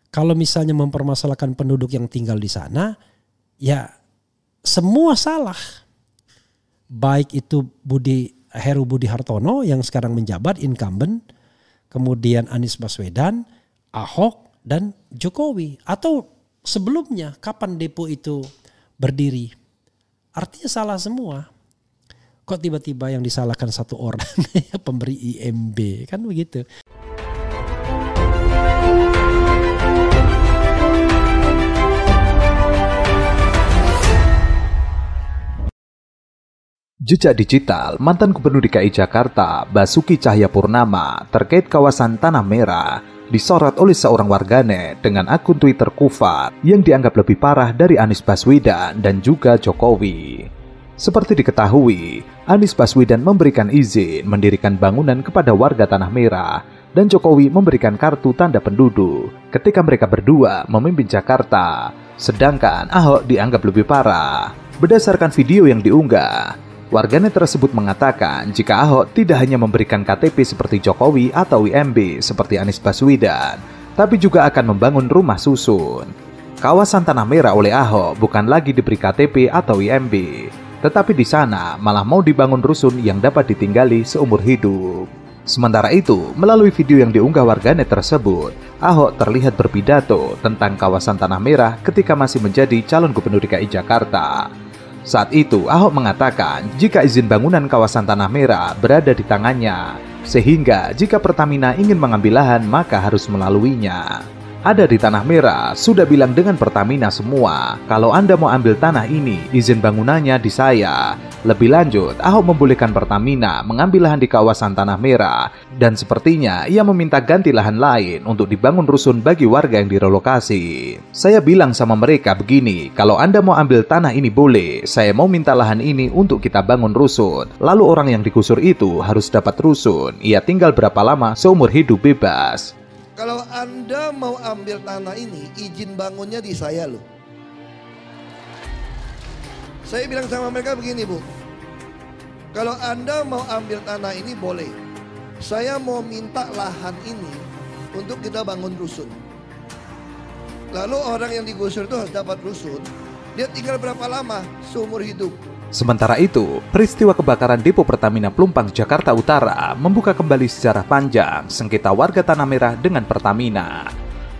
Kalau misalnya mempermasalahkan penduduk yang tinggal di sana, ya semua salah. Baik itu Heru Budi Hartono yang sekarang menjabat incumbent, kemudian Anies Baswedan, Ahok, dan Jokowi. Atau sebelumnya kapan depo itu berdiri. Artinya salah semua. Kok tiba-tiba yang disalahkan satu orang, pemberi IMB, kan begitu. Jejak digital mantan Gubernur DKI Jakarta Basuki Cahayapurnama terkait kawasan Tanah Merah disorot oleh seorang warganet dengan akun Twitter kufar yang dianggap lebih parah dari Anies Baswedan dan juga Jokowi. Seperti diketahui, Anies Baswedan memberikan izin mendirikan bangunan kepada warga Tanah Merah dan Jokowi memberikan kartu tanda penduduk ketika mereka berdua memimpin Jakarta. Sedangkan Ahok dianggap lebih parah. Berdasarkan video yang diunggah, warganet tersebut mengatakan jika Ahok tidak hanya memberikan KTP seperti Jokowi atau IMB seperti Anies Baswedan, tapi juga akan membangun rumah susun. Kawasan Tanah Merah oleh Ahok bukan lagi diberi KTP atau IMB, tetapi di sana malah mau dibangun rusun yang dapat ditinggali seumur hidup. Sementara itu, melalui video yang diunggah warganet tersebut, Ahok terlihat berpidato tentang kawasan Tanah Merah ketika masih menjadi calon gubernur DKI Jakarta. Saat itu, Ahok mengatakan jika izin bangunan kawasan Tanah Merah berada di tangannya, sehingga jika Pertamina ingin mengambil lahan maka harus melaluinya. Ada di Tanah Merah, sudah bilang dengan Pertamina semua, kalau Anda mau ambil tanah ini, izin bangunannya di saya. Lebih lanjut, Ahok membolehkan Pertamina mengambil lahan di kawasan Tanah Merah, dan sepertinya ia meminta ganti lahan lain untuk dibangun rusun bagi warga yang direlokasi. Saya bilang sama mereka begini, kalau Anda mau ambil tanah ini boleh, saya mau minta lahan ini untuk kita bangun rusun. Lalu orang yang digusur itu harus dapat rusun, ia tinggal berapa lama seumur hidup bebas. Kalau Anda mau ambil tanah ini, izin bangunnya di saya loh. Saya bilang sama mereka begini, Bu. Kalau Anda mau ambil tanah ini boleh. Saya mau minta lahan ini untuk kita bangun rusun. Lalu orang yang digusur itu harus dapat rusun. Dia tinggal berapa lama seumur hidup. Sementara itu, peristiwa kebakaran depo Pertamina Pelumpang Jakarta Utara membuka kembali sejarah panjang sengketa warga Tanah Merah dengan Pertamina.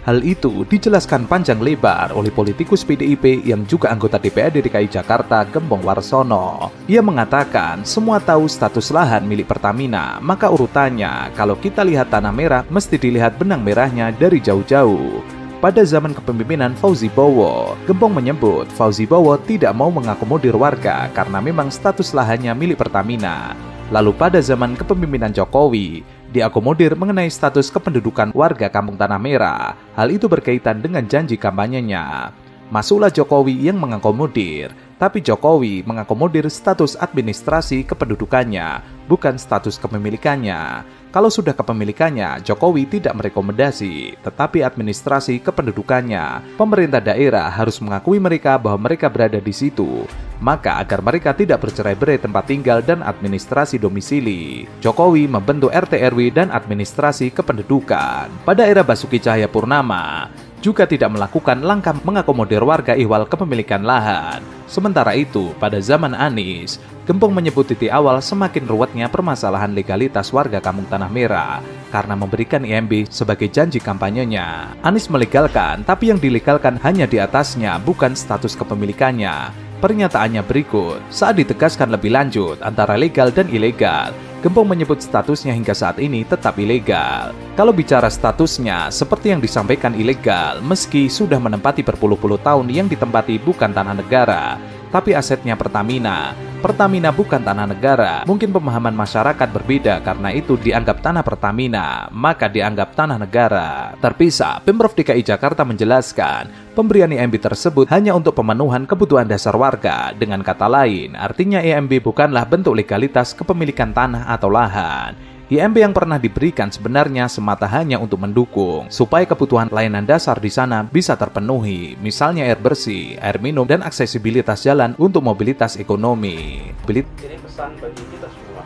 Hal itu dijelaskan panjang lebar oleh politikus PDIP yang juga anggota DPRD DKI Jakarta Gembong Warsono. Ia mengatakan semua tahu status lahan milik Pertamina, maka urutannya kalau kita lihat Tanah Merah mesti dilihat benang merahnya dari jauh-jauh. Pada zaman kepemimpinan Fauzi Bowo, Gembong menyebut Fauzi Bowo tidak mau mengakomodir warga karena memang status lahannya milik Pertamina. Lalu pada zaman kepemimpinan Jokowi, diakomodir mengenai status kependudukan warga Kampung Tanah Merah. Hal itu berkaitan dengan janji kampanyenya. Masuklah Jokowi yang mengakomodir, tapi Jokowi mengakomodir status administrasi kependudukannya, bukan status kepemilikannya. Kalau sudah kepemilikannya, Jokowi tidak merekomendasi, tetapi administrasi kependudukannya. Pemerintah daerah harus mengakui mereka bahwa mereka berada di situ. Maka agar mereka tidak bercerai-berai tempat tinggal dan administrasi domisili, Jokowi membentuk RT RW dan administrasi kependudukan. Pada era Basuki Cahayapurnama, juga tidak melakukan langkah mengakomodir warga ihwal kepemilikan lahan. Sementara itu, pada zaman Anies, Gembong menyebut titik awal semakin ruwetnya permasalahan legalitas warga Kampung Tanah Merah karena memberikan IMB sebagai janji kampanyenya. Anies melegalkan, tapi yang dilegalkan hanya di atasnya, bukan status kepemilikannya. Pernyataannya berikut, saat ditegaskan lebih lanjut antara legal dan ilegal, Gembong menyebut statusnya hingga saat ini tetap ilegal. Kalau bicara statusnya, seperti yang disampaikan ilegal, meski sudah menempati berpuluh-puluh tahun yang ditempati bukan tanah negara, tapi asetnya Pertamina. Pertamina bukan tanah negara. Mungkin pemahaman masyarakat berbeda karena itu dianggap tanah Pertamina, maka dianggap tanah negara. Terpisah, Pemprov DKI Jakarta menjelaskan, pemberian IMB tersebut hanya untuk pemenuhan kebutuhan dasar warga. Dengan kata lain, artinya IMB bukanlah bentuk legalitas kepemilikan tanah atau lahan. IMB yang pernah diberikan sebenarnya semata hanya untuk mendukung supaya kebutuhan layanan dasar di sana bisa terpenuhi, misalnya air bersih, air minum, dan aksesibilitas jalan untuk mobilitas ekonomi. Ini pesan bagi kita semua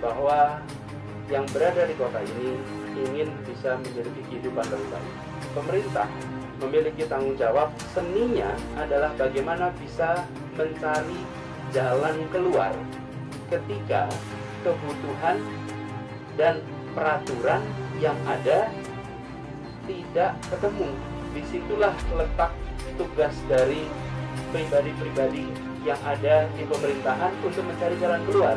bahwa yang berada di kota ini ingin bisa memiliki kehidupan lebih baik. pemerintah memiliki tanggung jawab. Seninya adalah bagaimana bisa mencari jalan keluar ketika kebutuhan dan peraturan yang ada tidak ketemu. Disitulah letak tugas dari pribadi-pribadi yang ada di pemerintahan untuk mencari jalan keluar.